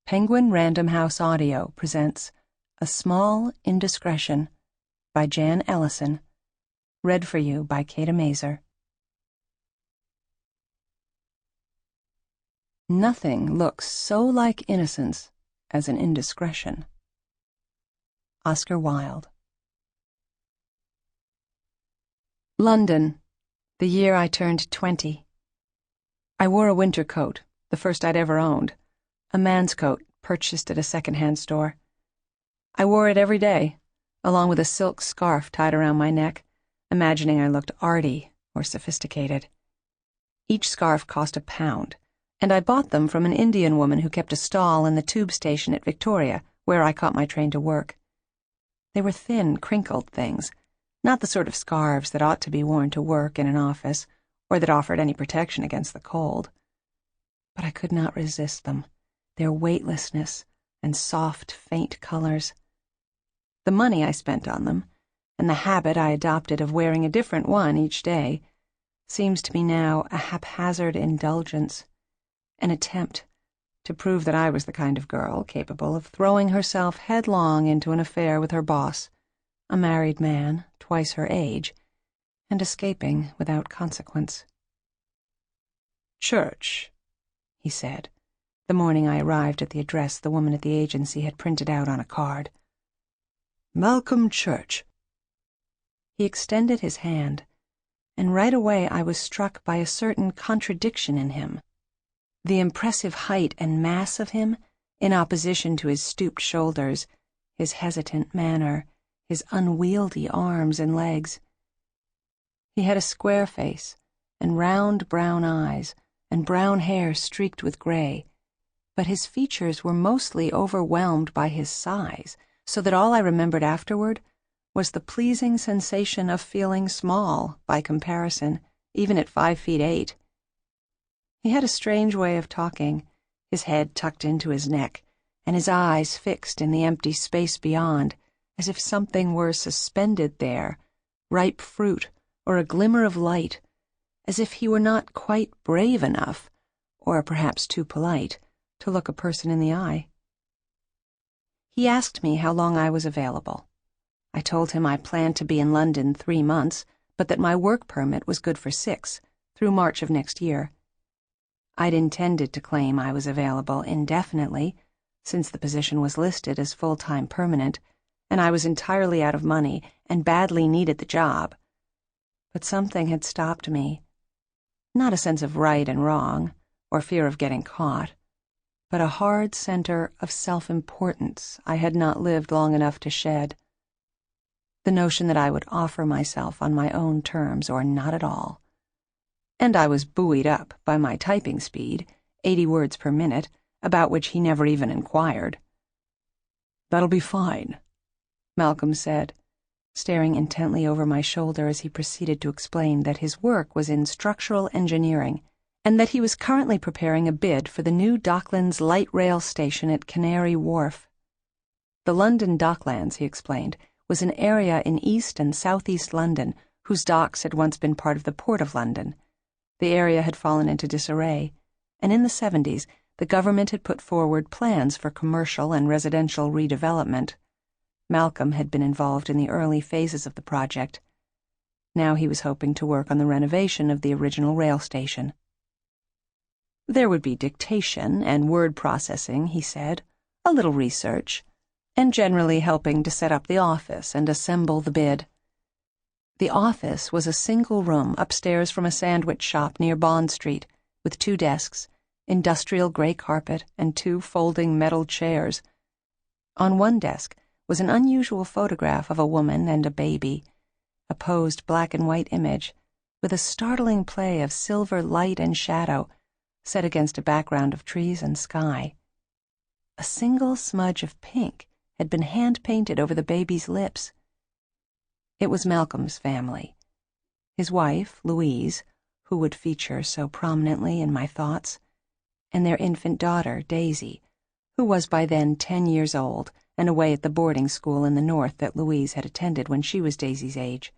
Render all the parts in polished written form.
Penguin Random House Audio presents A Small Indiscretion by Jan Ellison, read for you by Kathe Mazur. Nothing looks so like innocence as an indiscretion. Oscar Wilde. London, the year I turned 20. I wore a winter coat, the first I'd ever owned. A man's coat purchased at a second-hand store. I wore it every day, along with a silk scarf tied around my neck, imagining I looked arty or sophisticated. Each scarf cost £1, and I bought them from an Indian woman who kept a stall in the tube station at Victoria, where I caught my train to work. They were thin, crinkled things, not the sort of scarves that ought to be worn to work in an office, or that offered any protection against the cold. But I could not resist them. Their weightlessness and soft, faint colors. The money I spent on them, and the habit I adopted of wearing a different one each day, seems to me now a haphazard indulgence, an attempt to prove that I was the kind of girl capable of throwing herself headlong into an affair with her boss, a married man twice her age, and escaping without consequence. "Church," he said, the morning I arrived at the address the woman at the agency had printed out on a card. "Malcolm Church." He extended his hand, and right away I was struck by a certain contradiction in him. The impressive height and mass of him, in opposition to his stooped shoulders, his hesitant manner, his unwieldy arms and legs. He had a square face, and round brown eyes, and brown hair streaked with gray, but his features were mostly overwhelmed by his size, so that all I remembered afterward was the pleasing sensation of feeling small by comparison, even at 5'8". He had a strange way of talking, his head tucked into his neck, and his eyes fixed in the empty space beyond, as if something were suspended there, ripe fruit or a glimmer of light, as if he were not quite brave enough, or perhaps too polite, to look a person in the eye. He asked me how long I was available. I told him I planned to be in London 3 months, but that my work permit was good for 6, through March of next year. I'd intended to claim I was available indefinitely, since the position was listed as full-time permanent, and I was entirely out of money and badly needed the job. But something had stopped me. Not a sense of right and wrong, or fear of getting caught, but a hard center of self-importance I had not lived long enough to shed. The notion that I would offer myself on my own terms or not at all. And I was buoyed up by my typing speed, 80 words per minute, about which he never even inquired. "That'll be fine," Malcolm said, staring intently over my shoulder as he proceeded to explain that his work was in structural engineering, and that he was currently preparing a bid for the new Docklands light rail station at Canary Wharf. The London Docklands, he explained, was an area in East and Southeast London whose docks had once been part of the Port of London. The area had fallen into disarray, and in the 70s the government had put forward plans for commercial and residential redevelopment. Malcolm had been involved in the early phases of the project. Now he was hoping to work on the renovation of the original rail station. There would be dictation and word processing, he said, a little research, and generally helping to set up the office and assemble the bid. The office was a single room upstairs from a sandwich shop near Bond Street, with 2 desks, industrial gray carpet, and 2 folding metal chairs. On one desk was an unusual photograph of a woman and a baby, a posed black and white image, with a startling play of silver light and shadow, set against a background of trees and sky. A single smudge of pink had been hand-painted over the baby's lips. It was Malcolm's family. His wife, Louise, who would feature so prominently in my thoughts, and their infant daughter, Daisy, who was by then 10 years old and away at the boarding school in the north that Louise had attended when she was Daisy's age.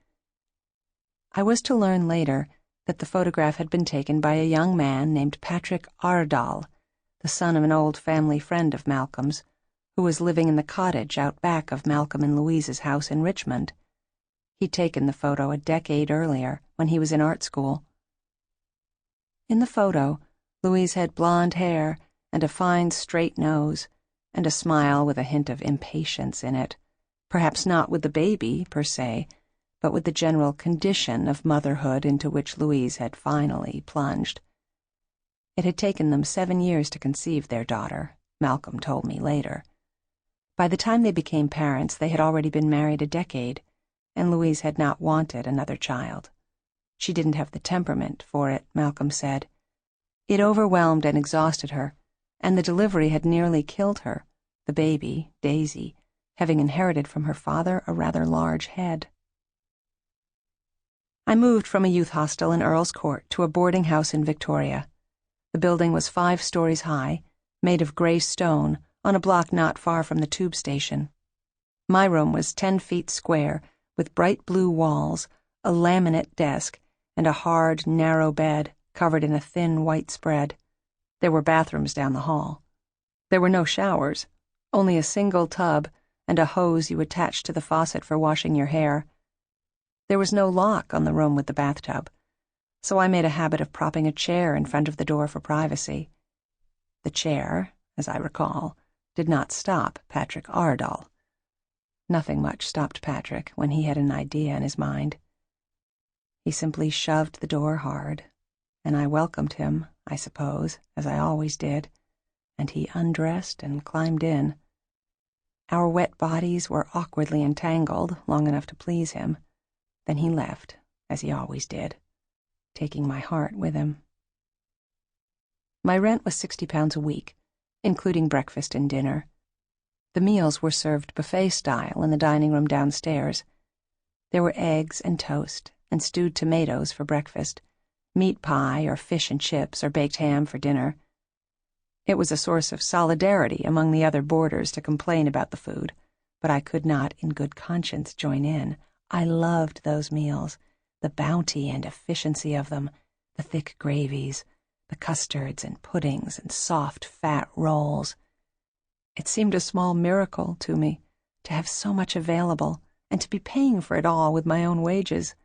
I was to learn later that the photograph had been taken by a young man named Patrick Ardal, the the son of an old family friend of Malcolm's, who was living in the cottage out back of Malcolm and Louise's house in Richmond. He'd taken the photo a decade earlier, when he was in art school. In the photo, Louise had blonde hair and a fine straight nose, and a smile with a hint of impatience in it, perhaps not with the baby, per se, but with the general condition of motherhood into which Louise had finally plunged. It had taken them 7 years to conceive their daughter, Malcolm told me later. By the time they became parents, they had already been married a decade, and Louise had not wanted another child. She didn't have the temperament for it, Malcolm said. It overwhelmed and exhausted her, and the delivery had nearly killed her, the baby, Daisy, having inherited from her father a rather large head. I moved from a youth hostel in Earl's Court to a boarding house in Victoria. The building was 5 stories high, made of grey stone, on a block not far from the tube station. My room was 10 feet square, with bright blue walls, a laminate desk, and a hard, narrow bed covered in a thin white spread. There were bathrooms down the hall. There were no showers, only a single tub and a hose you attached to the faucet for washing your hair. There was no lock on the room with the bathtub, so I made a habit of propping a chair in front of the door for privacy. The chair, as I recall, did not stop Patrick Ardall. Nothing much stopped Patrick when he had an idea in his mind. He simply shoved the door hard, and I welcomed him, I suppose, as I always did, and he undressed and climbed in. Our wet bodies were awkwardly entangled long enough to please him. Then he left, as he always did, taking my heart with him. My rent was £60 a week, including breakfast and dinner. The meals were served buffet-style in the dining room downstairs. There were eggs and toast and stewed tomatoes for breakfast, meat pie or fish and chips or baked ham for dinner. It was a source of solidarity among the other boarders to complain about the food, but I could not in good conscience join in. I loved those meals, the bounty and efficiency of them, the thick gravies, the custards and puddings and soft, fat rolls. It seemed a small miracle to me to have so much available and to be paying for it all with my own wages.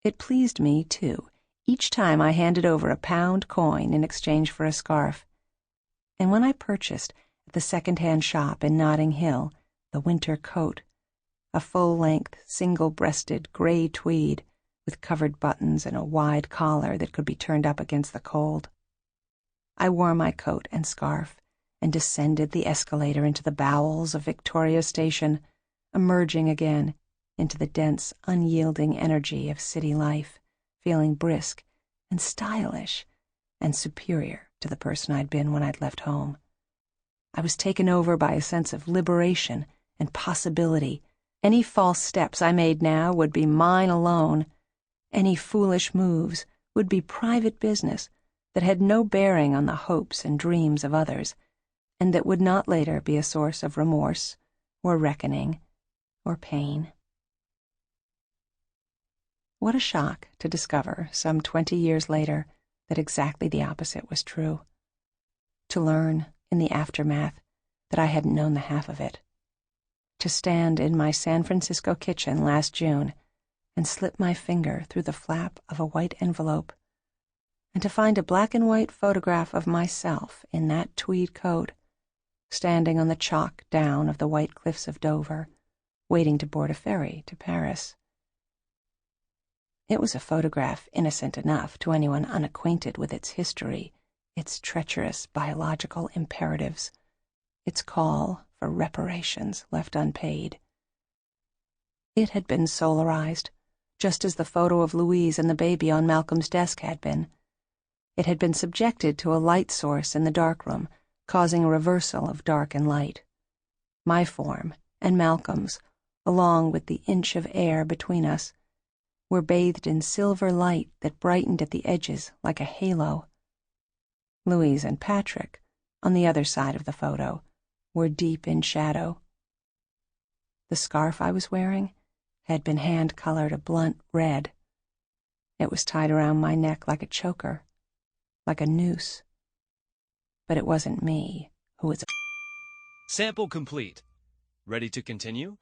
It pleased me, too, each time I handed over a £1 coin in exchange for a scarf. And when I purchased, at the second-hand shop in Notting Hill, the winter coat, a full-length, single-breasted grey tweed with covered buttons and a wide collar that could be turned up against the cold, I wore my coat and scarf and descended the escalator into the bowels of Victoria Station, emerging again into the dense, unyielding energy of city life, feeling brisk and stylish and superior to the person I'd been when I'd left home. I was taken over by a sense of liberation and possibility. Any false steps I made now would be mine alone. Any foolish moves would be private business that had no bearing on the hopes and dreams of others, and that would not later be a source of remorse or reckoning or pain. What a shock to discover, some 20 years later, that exactly the opposite was true. To learn, in the aftermath, that I hadn't known the half of it. To stand in my San Francisco kitchen last June and slip my finger through the flap of a white envelope, and to find a black-and-white photograph of myself in that tweed coat, standing on the chalk down of the white cliffs of Dover, waiting to board a ferry to Paris. It was a photograph innocent enough to anyone unacquainted with its history, its treacherous biological imperatives, its call for reparations left unpaid. It had been solarized, just as the photo of Louise and the baby on Malcolm's desk had been. It had been subjected to a light source in the darkroom, causing a reversal of dark and light. My form and Malcolm's, along with the inch of air between us, were bathed in silver light that brightened at the edges like a halo. Louise and Patrick, on the other side of the photo, were deep in shadow. The scarf I was wearing had been hand-colored a blunt red. It was tied around my neck like a choker, like a noose. but it wasn't me who was... Sample complete. Ready to continue?